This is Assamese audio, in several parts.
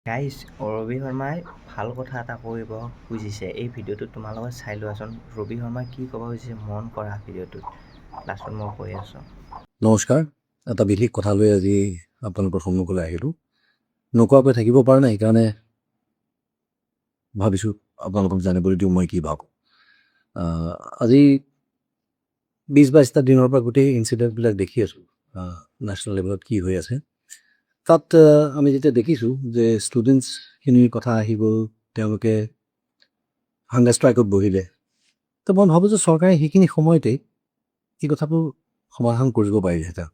গাইজ ৰবি শৰ্মাই ভাল কথা এটা কৰিব খুজিছে। এই ভিডিঅ'টো তোমালোকে চাই লোৱাচোন। ৰবি শৰ্মাই কি ক'ব খুজিছে মন কৰা ভিডিঅ'টোত। লাষ্টত মই কৈ আছোঁ। নমস্কাৰ, এটা বিশেষ কথা লৈ আজি আপোনালোকৰ সন্মুখলৈ আহিলোঁ। নোকোৱাকৈ থাকিব পৰা নাই, সেইকাৰণে ভাবিছোঁ আপোনালোকক জানিবলৈ দিওঁ মই কি ভাবোঁ। আজি 20-22টা দিনৰ পৰা গোটেই ইনচিডেণ্টবিলাক দেখি আছোঁ নেশ্যনেল লেভেলত কি হৈ আছে। তাত আমি যেতিয়া দেখিছোঁ যে ষ্টুডেণ্টছখিনিৰ কথা আহি গ'ল, তেওঁলোকে হাংগাৰ ষ্ট্ৰাইকত বহিলে, তো মই ভাবোঁ যে চৰকাৰে সেইখিনি সময়তেই এই কথাবোৰ সমাধান কৰিব পাৰিলেহেঁতেন।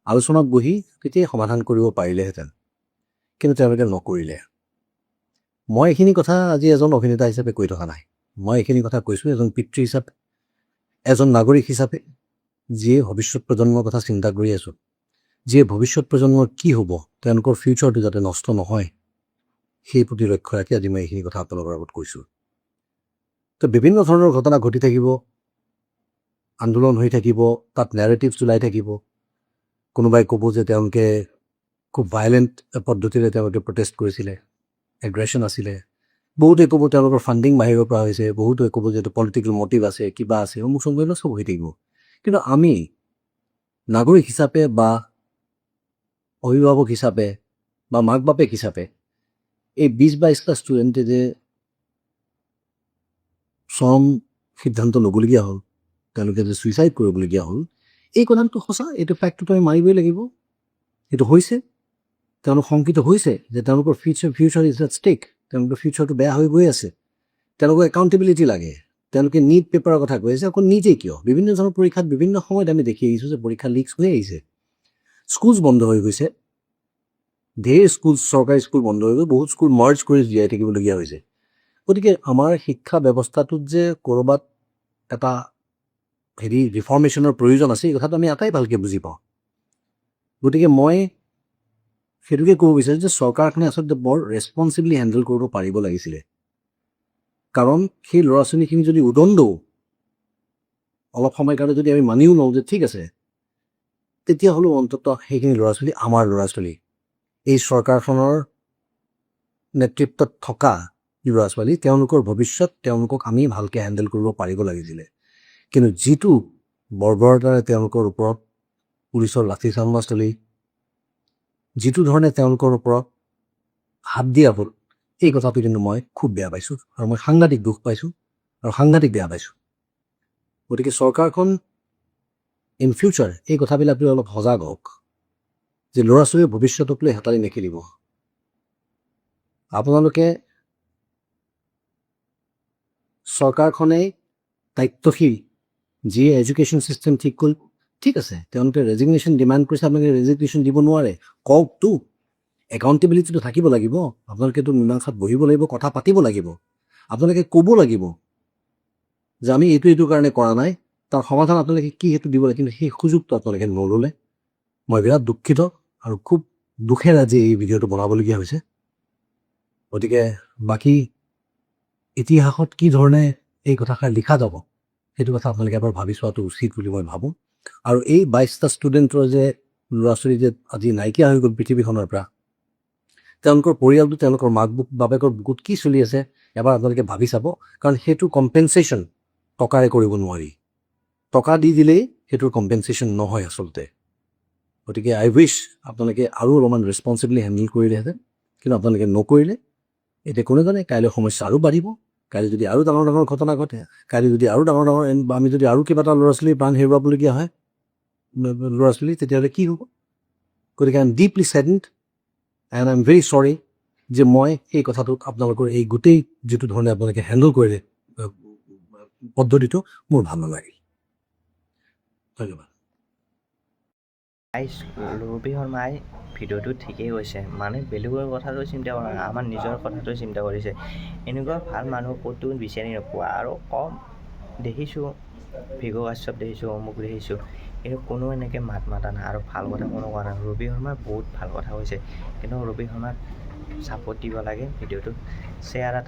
আলোচনাত বহি তেতিয়াই সমাধান কৰিব পাৰিলেহেঁতেন, কিন্তু তেওঁলোকে নকৰিলে। মই এইখিনি কথা আজি এজন অভিনেতা হিচাপে কৈ থকা নাই, মই এইখিনি কথা কৈছোঁ এজন পিতৃ হিচাপে, এজন নাগৰিক হিচাপে, যিয়ে ভৱিষ্যত প্ৰজন্মৰ কথা চিন্তা কৰি আছোঁ, যিয়ে ভৱিষ্যত প্ৰজন্মৰ কি হ'ব, তেওঁলোকৰ ফিউচাৰটো যাতে নষ্ট নহয়, সেই প্ৰতি লক্ষ্য ৰাখি আজি মই এইখিনি কথা আপোনালোকৰ আগত কৈছোঁ। তো বিভিন্ন ধৰণৰ ঘটনা ঘটি থাকিব, আন্দোলন হৈ থাকিব, তাত নেৰেটিভছ ওলাই থাকিব। কোনোবাই ক'ব যে তেওঁলোকে খুব ভায়লেণ্ট পদ্ধতিৰে তেওঁলোকে প্ৰটেষ্ট কৰিছিলে, এগ্ৰেশ্যন আছিলে। বহুতে ক'ব তেওঁলোকৰ ফাণ্ডিং বাহিৰৰ পৰা হৈছে, বহুতে ক'ব যে এইটো পলিটিকেল মটিভ আছে, কিবা আছে, অমুক চমুক চব হৈ থাকিব। কিন্তু আমি নাগৰিক হিচাপে বা অভিভাৱক হিচাপে বা মাক বাপেক হিচাপে এই 20-22টা ষ্টুডেণ্টে যে চৰম সিদ্ধান্ত ল'বলগীয়া হ'ল, তেওঁলোকে যে ছুইচাইড কৰিবলগীয়া হ'ল, এই কথাটো সঁচা, এইটো ফেক্টটো আমি মাৰিবই লাগিব। এইটো হৈছে, তেওঁলোক শংকিত হৈছে যে তেওঁলোকৰ ফিউচাৰ ইজ এট ষ্টেক, তেওঁলোকৰ ফিউচাৰটো বেয়া হৈ গৈ আছে, তেওঁলোকৰ একাউণ্টেবিলিটি লাগে। তেওঁলোকে নিট পেপাৰৰ কথা কৈ আছে, অকল নিটেই কিয়, বিভিন্ন ধৰণৰ পৰীক্ষাত বিভিন্ন সময়ত আমি দেখি আহিছোঁ যে পৰীক্ষা লিকছ হৈ আহিছে, স্কুলছ বন্ধ হৈ গৈছে, ধেৰ স্কুল, চৰকাৰী স্কুল বন্ধ হৈ গৈ বহুত স্কুল মাৰ্জ কৰি জীয়াই থাকিবলগীয়া হৈছে। গতিকে আমাৰ শিক্ষা ব্যৱস্থাটোত যে ক'ৰবাত এটা ৰিফৰ্মেশ্যনৰ প্ৰয়োজন আছে, এই কথাটো আমি আটাই ভালকৈ বুজি পাওঁ। গতিকে মই সেইটোকে ক'ব বিচাৰিছোঁ যে চৰকাৰখনে আচলতে বৰ ৰেছপনচিবলি হেণ্ডেল কৰিব পাৰিব লাগিছিলে। কাৰণ সেই ল'ৰা ছোৱালীখিনি যদি উদণ্ডও অলপ সময়ৰ কাৰণে যদি আমি মানিও লওঁ যে ঠিক আছে, তেতিয়াহ'লেও অন্ততঃ সেইখিনি ল'ৰা ছোৱালী আমাৰ ল'ৰা ছোৱালী, এই চৰকাৰখনৰ নেতৃত্বত থকা ল'ৰা ছোৱালী, তেওঁলোকৰ ভৱিষ্যত, তেওঁলোকক আমি ভালকৈ হেণ্ডেল কৰিব পাৰিব লাগিছিলে। কিন্তু যিটো বৰ্বৰতাৰে তেওঁলোকৰ ওপৰত পুলিচৰ লাঠিচালনা চলি, যিটো ধৰণে তেওঁলোকৰ ওপৰত হাত দিয়া হ'ল, এই কথাটো কিন্তু মই খুব বেয়া পাইছোঁ, আৰু মই সাংঘাতিক দুখ পাইছোঁ আৰু সাংঘাতিক বেয়া পাইছোঁ। গতিকে চৰকাৰখন ইন ফিউচাৰ এই কথাবিলাক লৈ অলপ সজাগ হওক, যে ল'ৰা ছোৱালীৰ ভৱিষ্যতক লৈ হেতালি নেখেলিব। আপোনালোকে চৰকাৰখনেই দায়িত্বশীল, যিয়ে এডুকেশ্যন ছিষ্টেম ঠিক কৰি, ঠিক আছে, তেওঁলোকে ৰেজিগনেশ্যন ডিমাণ্ড কৰিছে, আপোনালোকে ৰেজিগনেশ্যন দিব নোৱাৰে, কওকতো, একাউণ্টেবিলিটিটো থাকিব লাগিব। আপোনালোকেতো মীমাংসাত বহিব লাগিব, কথা পাতিব লাগিব, আপোনালোকে ক'ব লাগিব যে আমি এইটো কাৰণে কৰা নাই, তাৰ সমাধান আপোনালোকে কি সেইটো দিব লাগে। কিন্তু সেই সুযোগটো আপোনালোকে নল'লে। মই বিৰাট দুখিত আৰু খুব দুখেৰে আজি এই ভিডিঅ'টো বনাবলগীয়া হৈছে। গতিকে বাকী ইতিহাসত কি ধৰণে এই কথাষাৰ লিখা যাব, সেইটো কথা আপোনালোকে এবাৰ ভাবি চোৱাটো উচিত বুলি মই ভাবোঁ। আৰু এই 22টা ষ্টুডেণ্টৰ যে ল'ৰা ছোৱালী যে আজি নাইকিয়া হৈ গ'ল পৃথিৱীখনৰ পৰা, তেওঁলোকৰ পৰিয়ালটো, তেওঁলোকৰ মাক বাপেকৰ বুকুত কি চলি আছে এবাৰ আপোনালোকে ভাবি চাব। কাৰণ সেইটো কম্পেনচেশ্যন টকাৰে কৰিব নোৱাৰি, টকা দি দিলেই সেইটোৰ কম্পেনচেশ্যন নহয় আচলতে। গতিকে আই উইচ আপোনালোকে আৰু অলপমান ৰেছপনচিবলি হেণ্ডেল কৰিলেহেঁতেন, কিন্তু আপোনালোকে নকৰিলে। এতিয়া কোনে জানে কাইলৈ সমস্যা আৰু বাঢ়িব, কাইলৈ যদি আৰু ডাঙৰ ডাঙৰ ঘটনা ঘটে, কাইলৈ যদি আৰু ডাঙৰ ডাঙৰ আমি যদি আৰু কেইবাটা ল'ৰা ছোৱালী প্ৰাণ হেৰুৱাবলগীয়া হয়, ল'ৰা ছোৱালী, তেতিয়াহ'লে কি হ'ব। গতিকে I am deeply saddened and I am very sorry যে মই এই কথাটোক আপোনালোকৰ এই গোটেই যিটো ধৰণে আপোনালোকে হেণ্ডেল কৰিলে পদ্ধতিটো মোৰ ভাল নালাগিল। ধন্যবাদ। গাইজ ৰবি শৰ্মাই ভিডিঅ'টো ঠিকেই কৈছে, মানে বেলেগৰ কথাটো চিন্তা কৰা নাই, আমাৰ নিজৰ কথাটো চিন্তা কৰিছে। এনেকুৱা ভাল মানুহ ক'তো বিচাৰি নোপোৱা। আৰু কম দেখিছোঁ, ভিগু কাশ্যপ দেখিছোঁ, অমুক দেখিছোঁ, কিন্তু কোনো এনেকৈ মাত মাতা নাই আৰু ভাল কথা কোনো কোৱা নাই। ৰবি শৰ্মাই বহুত ভাল কথা কৈছে, কিন্তু ৰবি শৰ্মাক ছাপোৰ্ট দিব লাগে। ভিডিঅ'টো শ্বেয়াৰ এটা